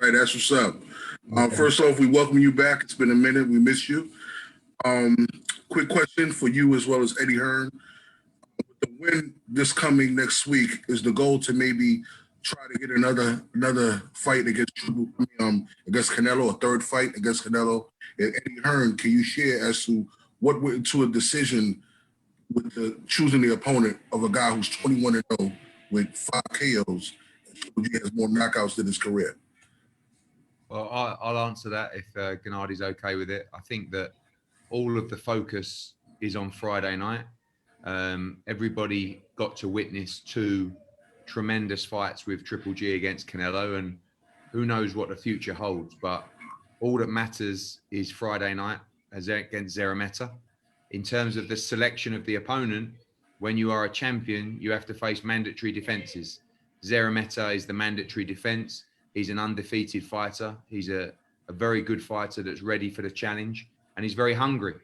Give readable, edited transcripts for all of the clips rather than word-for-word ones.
Right, that's what's up. First off, we welcome you back. It's been a minute. We miss you. Um, Quick question for you as well as Eddie Hearn. The win this coming next week is the goal to maybe try to get another fight against Canelo, a third fight against Canelo. And Eddie Hearn, can you share as to what went into a decision with the choosing the opponent of a guy who's 21-0 with 5 KOs? He has more knockouts than his career. Well, I'll answer that if Gennadi's okay with it. I think that all of the focus is on Friday night. Everybody got to witness 2 tremendous fights with Triple G against Canelo, and who knows what the future holds. But all that matters is Friday night against Szeremeta. In terms of the selection of the opponent, when you are a champion, you have to face mandatory defenses. Szeremeta is the mandatory defense. He's an undefeated fighter. He's a very good fighter that's ready for the challenge, and he's very hungry.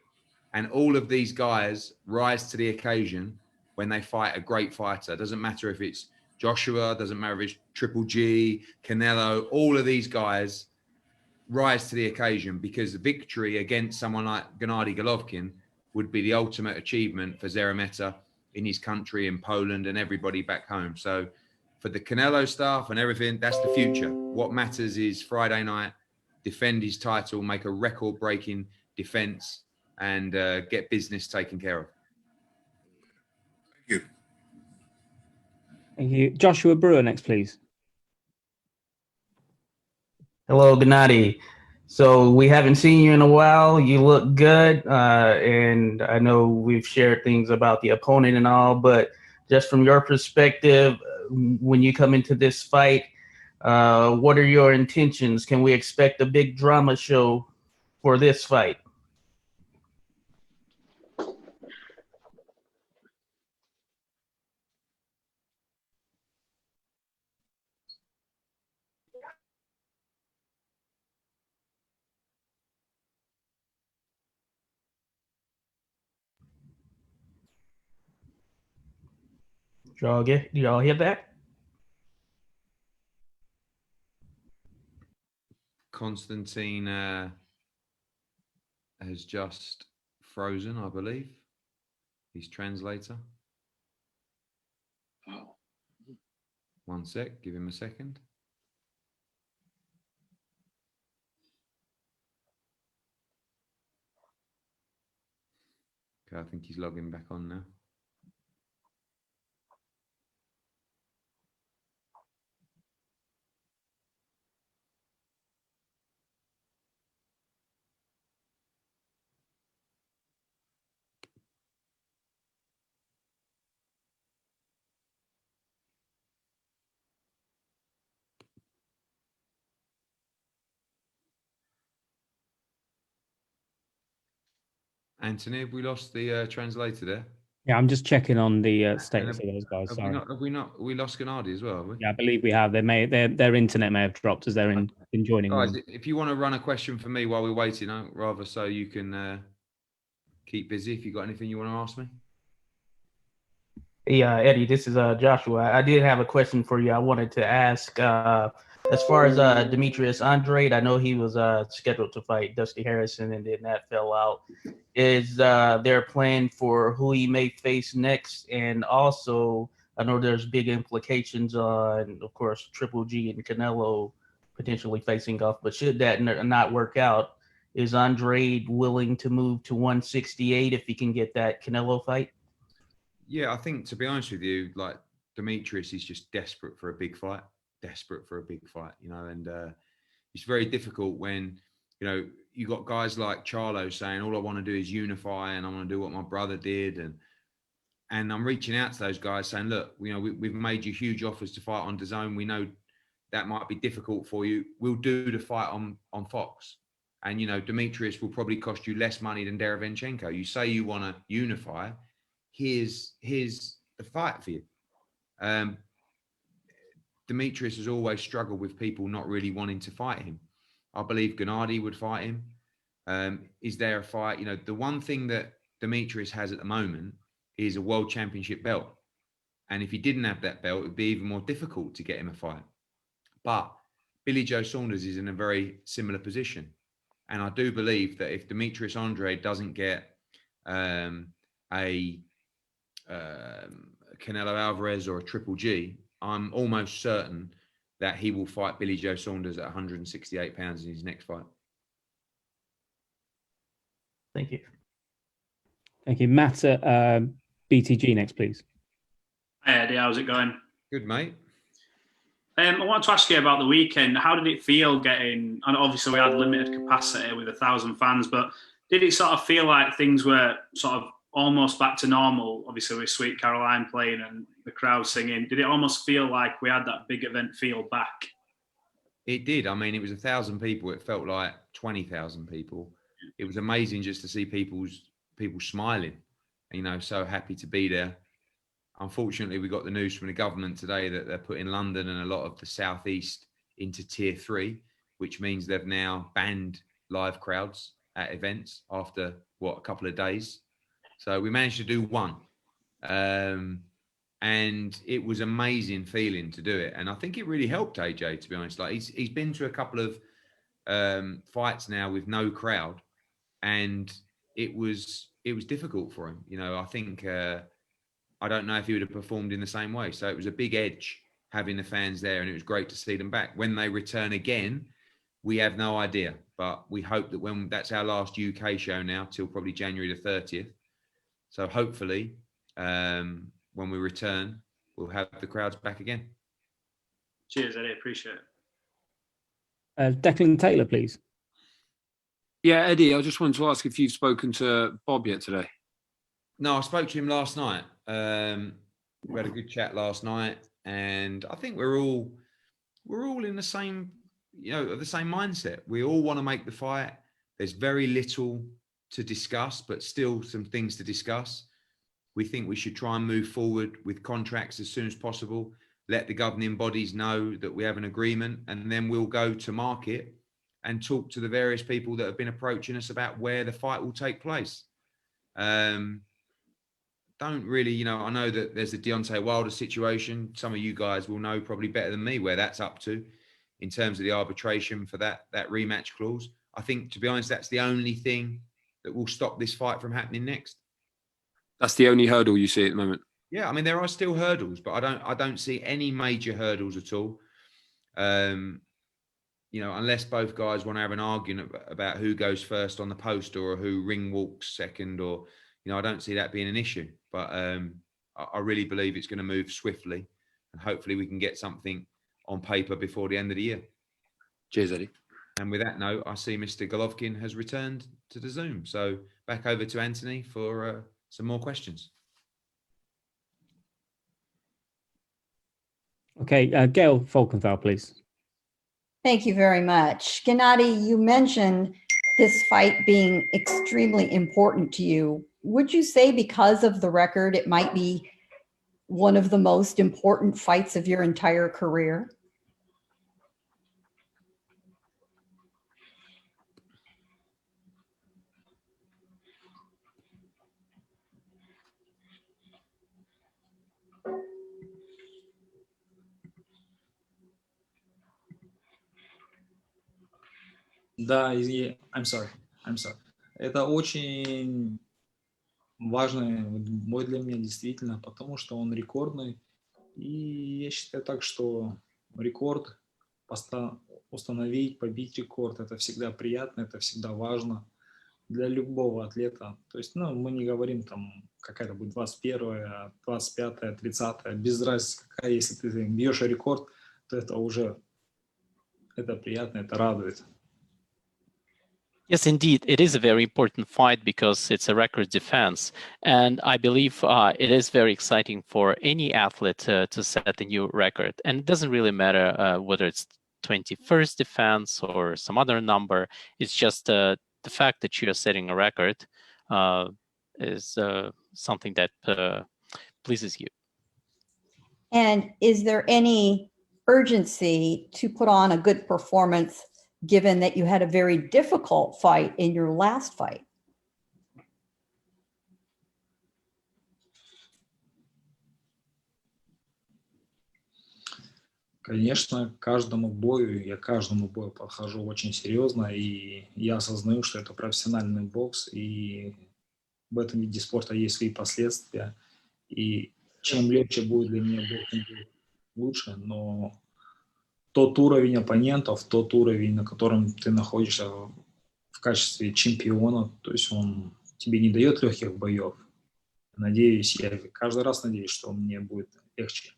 And all of these guys rise to the occasion when they fight a great fighter. It doesn't matter if it's Joshua, doesn't matter if it's Triple G, Canelo, all of these guys rise to the occasion because the victory against someone like Gennadiy Golovkin would be the ultimate achievement for Szeremeta in his country, in Poland, and everybody back home. So for the Canelo staff and everything, that's the future. What matters is Friday night, defend his title, make a record-breaking defense, and get business taken care of. Thank you. Thank you. Joshua Brewer next, please. Hello, Gennadiy. So we haven't seen you in a while. You look good, and I know we've shared things about the opponent and all, but just from your perspective, when you come into this fight, what are your intentions? Can we expect a big drama show for this fight? Do y'all hear that? Constantine has just frozen, I believe. His translator. Oh. 1 sec, give him a second. Okay, I think he's logging back on now. Anthony, have we lost the translator there? Yeah, I'm just checking on the status of those guys. Sorry. We lost Gennadiy as well, have we? Yeah, I believe we have. Their internet may have dropped as they're in joining. Guys, if you want to run a question for me while we're waiting, rather so you can keep busy. If you've got anything you want to ask me. Yeah, Eddie, this is Joshua. I did have a question for you. I wanted to ask, as far as Demetrius Andrade, I know he was scheduled to fight Dusty Harrison, and then that fell out. Is there a plan for who he may face next? And also, I know there's big implications on, of course, Triple G and Canelo potentially facing off. But should that not work out, is Andrade willing to move to 168 if he can get that Canelo fight? Yeah, I think, to be honest with you, like, Demetrius is just desperate for a big fight, and it's very difficult when, you got guys like Charlo saying, all I want to do is unify and I want to do what my brother did. And I'm reaching out to those guys saying, look, we've made you huge offers to fight on DAZN. We know that might be difficult for you. We'll do the fight on Fox. And, Demetrius will probably cost you less money than Derevyanchenko. You say you want to unify. Here's the fight for you. Demetrius has always struggled with people not really wanting to fight him. I believe Gennadiy would fight him. Is there a fight? The one thing that Demetrius has at the moment is a world championship belt. And if he didn't have that belt, it'd be even more difficult to get him a fight. But Billy Joe Saunders is in a very similar position. And I do believe that if Demetrius Andrade doesn't get a Canelo Alvarez or a Triple G, I'm almost certain that he will fight Billy Joe Saunders at 168 pounds in his next fight. Thank you. Thank you. Matt at BTG next, please. Hey Eddie, how's it going? Good, mate. I want to ask you about the weekend. How did it feel getting, and obviously we had limited capacity with 1,000 fans, but did it sort of feel like things were sort of almost back to normal, obviously with Sweet Caroline playing and the crowd singing? Did it almost feel like we had that big event feel back? It did. I mean, it was 1,000 people. It felt like 20,000 people. It was amazing just to see people smiling, you know, so happy to be there. Unfortunately, we got the news from the government today that they're putting London and a lot of the southeast into tier 3, which means they've now banned live crowds at events after a couple of days. So we managed to do one, and it was amazing feeling to do it. And I think it really helped AJ, to be honest. Like he's been to a couple of fights now with no crowd, and it was difficult for him. You know, I think. I don't know if he would have performed in the same way. So it was a big edge having the fans there, and it was great to see them back. When they return again, we have no idea, but we hope that when that's our last UK show now till probably January the 30th. So hopefully when we return, we'll have the crowds back again. Cheers, Eddie. Appreciate it. Declan Taylor, please. Yeah, Eddie, I just wanted to ask if you've spoken to Bob yet today. No, I spoke to him last night. We had a good chat last night, and I think we're all in the same, you know, the same mindset. We all want to make the fight. There's very little to discuss, but still some things to discuss. We think we should try and move forward with contracts as soon as possible. Let the governing bodies know that we have an agreement, and then we'll go to market and talk to the various people that have been approaching us about where the fight will take place. Don't really, you know, I know that there's the Deontay Wilder situation. Some of you guys will know probably better than me where that's up to in terms of the arbitration for that rematch clause. I think, to be honest, that's the only thing that will stop this fight from happening next. That's the only hurdle you see at the moment. Yeah, I mean, there are still hurdles, but I don't see any major hurdles at all. You know, unless both guys want to have an argument about who goes first on the poster or who ring walks second, or, you know, I don't see that being an issue. But I really believe it's going to move swiftly, and hopefully we can get something on paper before the end of the year. Cheers, Eddie. And with that note, I see Mr. Golovkin has returned to the Zoom. So back over to Anthony for some more questions. Okay, Gail Falkenthal, please. Thank you very much. Gennadiy, you mentioned this fight being extremely important to you. Would you say because of the record, it might be one of the most important fights of your entire career? Да, I'm sorry. Это очень важный бой для меня действительно, потому что он рекордный. И я считаю так, что рекорд установить, побить рекорд, это всегда приятно, это всегда важно для любого атлета. То есть, ну, мы не говорим там, какая-то будет 21-я, 25-я, 30-я, без разницы какая. Если ты бьешь рекорд, то это уже, это приятно, это радует. Yes, indeed. It is a very important fight because it's a record defense. And I believe it is very exciting for any athlete to set a new record. And it doesn't really matter whether it's 21st defense or some other number. It's just the fact that you are setting a record is something that pleases you. And is there any urgency to put on a good performance given that you had a very difficult fight in your last fight? Конечно, я к каждому бою подхожу очень серьезно, и я осознаю, что это профессиональный бокс, и в этом виде спорта есть свои последствия. И чем легче будет для меня бой, тем будет лучше. Но тот уровень оппонентов, тот уровень, на котором ты находишься в качестве чемпиона, то есть он тебе не дает легких боев. Надеюсь, я каждый раз надеюсь, что мне будет легче.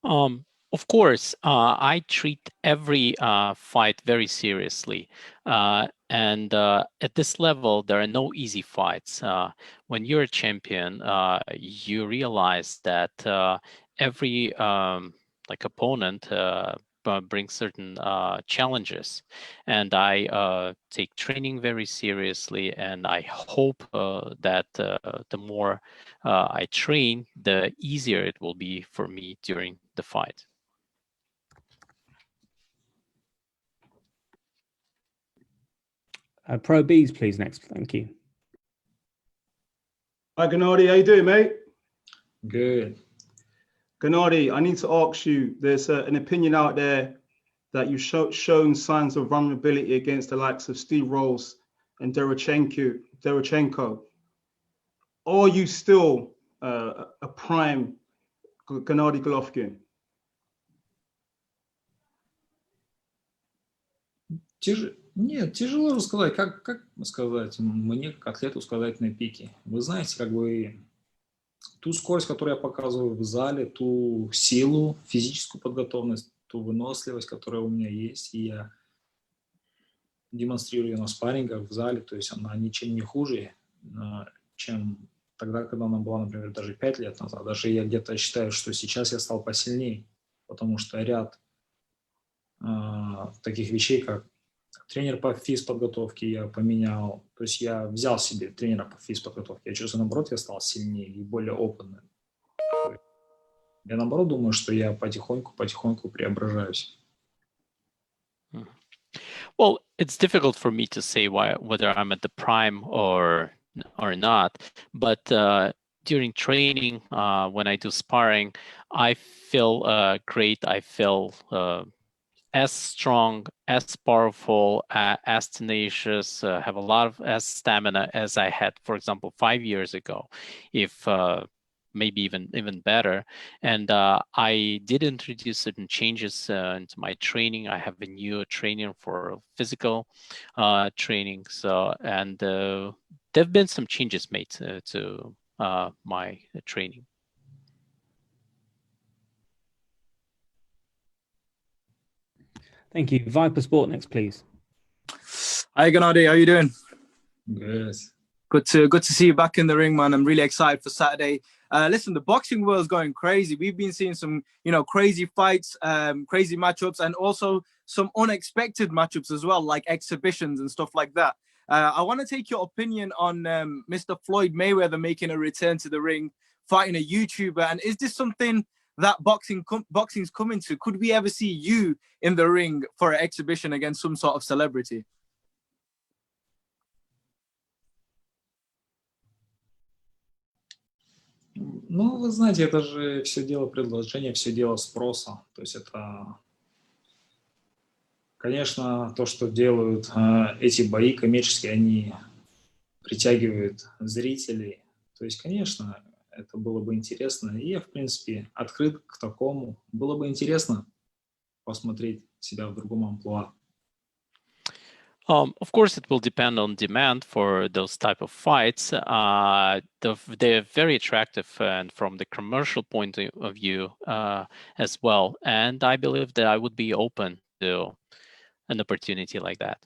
Of course, I treat every fight very seriously. And at this level, there are no easy fights. When you're a champion, you realize that every opponent brings certain challenges. And I take training very seriously, and I hope that the more I train, the easier it will be for me during the fight. Pro Bs, please, next. Thank you. Hi, Gennadiy. How you doing, mate? Good. Gennadiy, I need to ask you, there's an opinion out there that you've shown signs of vulnerability against the likes of Steve Rolls and Derevchenko. Are you still a prime Gennadiy Golovkin? Нет, тяжело рассказать. Как сказать? Мне, как атлету, сказать на пике. Вы знаете, как бы ту скорость, которую я показываю в зале, ту силу, физическую подготовленность, ту выносливость, которая у меня есть, и я демонстрирую на спаррингах в зале, то есть она ничем не хуже, чем тогда, когда она была, например, даже 5 лет назад. Даже я где-то считаю, что сейчас я стал посильнее, потому что ряд таких вещей, как тренер по физподготовке я поменял, то есть я взял себе тренера по физподготовке. Я чувствую, наоборот, я стал сильнее и более опытным. Я, наоборот, думаю, что я потихоньку преображаюсь. Well, it's difficult for me to say whether I'm at the prime or not, but during training, when I do sparring, I feel great. I feel as strong, as powerful, as tenacious, have a lot of as stamina as I had, for example, 5 years ago, if maybe even better. And I did introduce certain changes into my training. I have a new trainer for physical training. So, and there have been some changes made to my training. Thank you. Viper Sport next, please. Hi, Gennadiy. How you doing? Good. Good to see you back in the ring, man. I'm really excited for Saturday. Listen, the boxing world is going crazy. We've been seeing some, crazy fights, crazy matchups, and also some unexpected matchups as well, like exhibitions and stuff like that. I want to take your opinion on Mr. Floyd Mayweather making a return to the ring, fighting a YouTuber. And is this something that boxing's coming to? Could we ever see you in the ring for an exhibition against some sort of celebrity? Ну, вы знаете, это же все дело предложения, все дело спроса. То есть это, конечно, то, что делают эти бои коммерческие, они притягивают зрителей. То есть, конечно, это было бы интересно. И я, в принципе, открыт к такому. Было бы интересно посмотреть себя в другом амплуа. Of course, it will depend on demand for those type of fights. They're very attractive and from the commercial point of view as well. And I believe that I would be open to an opportunity like that.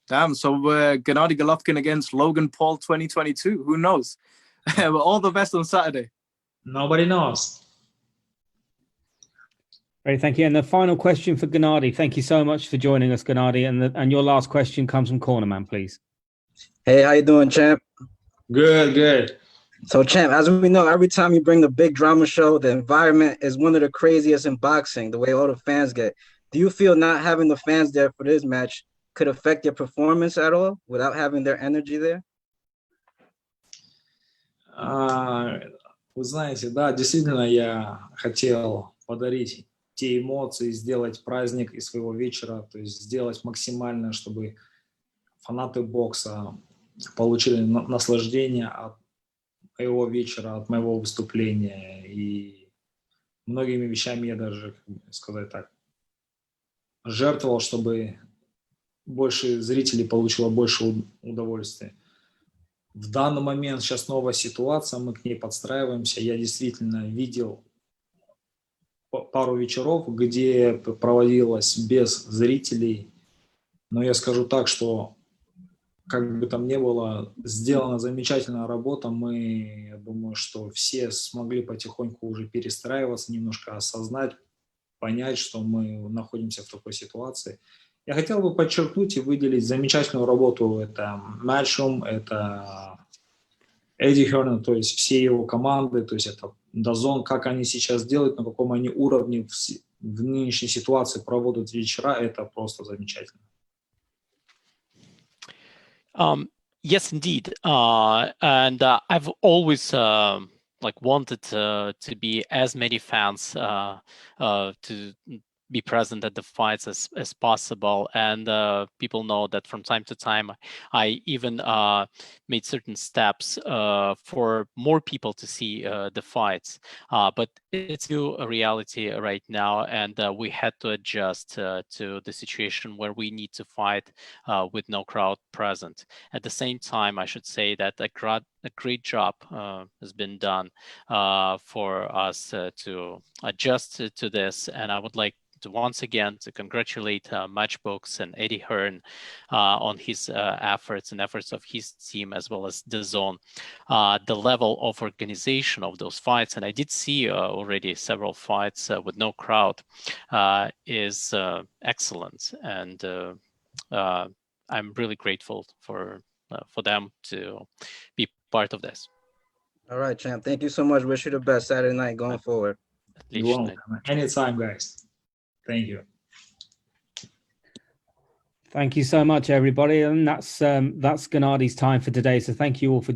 Damn, so Gennadiy Golovkin against Logan Paul 2022. Who knows? But all the best on Saturday. Nobody knows. Great, thank you. And the final question for Gennadiy. Thank you so much for joining us, Gennadiy. And your last question comes from Cornerman, please. Hey, how you doing, champ? Good. So, champ, as we know, every time you bring a big drama show, the environment is one of the craziest in boxing, the way all the fans get. Do you feel not having the fans there for this match could affect your performance at all without having their energy there? Вы знаете, да, действительно, я хотел подарить те эмоции, сделать праздник из своего вечера, то есть сделать максимально, чтобы фанаты бокса получили наслаждение от моего вечера, от моего выступления. И многими вещами я даже, как бы сказать так, жертвовал, чтобы больше зрителей получило больше удовольствия. В данный момент сейчас новая ситуация, мы к ней подстраиваемся. Я действительно видел пару вечеров, где проводилось без зрителей. Но я скажу так, что как бы там ни было, сделана замечательная работа. Мы, я думаю, что все смогли потихоньку уже перестраиваться, немножко осознать, понять, что мы находимся в такой ситуации. Я хотел бы подчеркнуть и выделить замечательную работу. Это Matchroom, это Эдди Херн, то есть все его команды, то есть это DAZN, как они сейчас делают, на каком они уровне в нынешней ситуации проводят вечера, это просто замечательно. Yes, indeed. And I've always like wanted to be as many fans to be present at the fights as possible. And people know that from time to time, I even made certain steps for more people to see the fights. But it's a reality right now, and we had to adjust to the situation where we need to fight with no crowd present. At the same time, I should say that a great job has been done for us to adjust to this, and I would like to once again to congratulate Matchbooks and Eddie Hearn on his efforts and efforts of his team, as well as DAZN. The level of organization of those fights, and I did see already several fights with no crowd, is excellent, and I'm really grateful for them to be part of this. All right, champ. Thank you so much. Wish you the best Saturday night going forward. You're welcome. Anytime, guys. Thank you. Thank you so much, everybody. And that's Gennadi's time for today. So thank you all for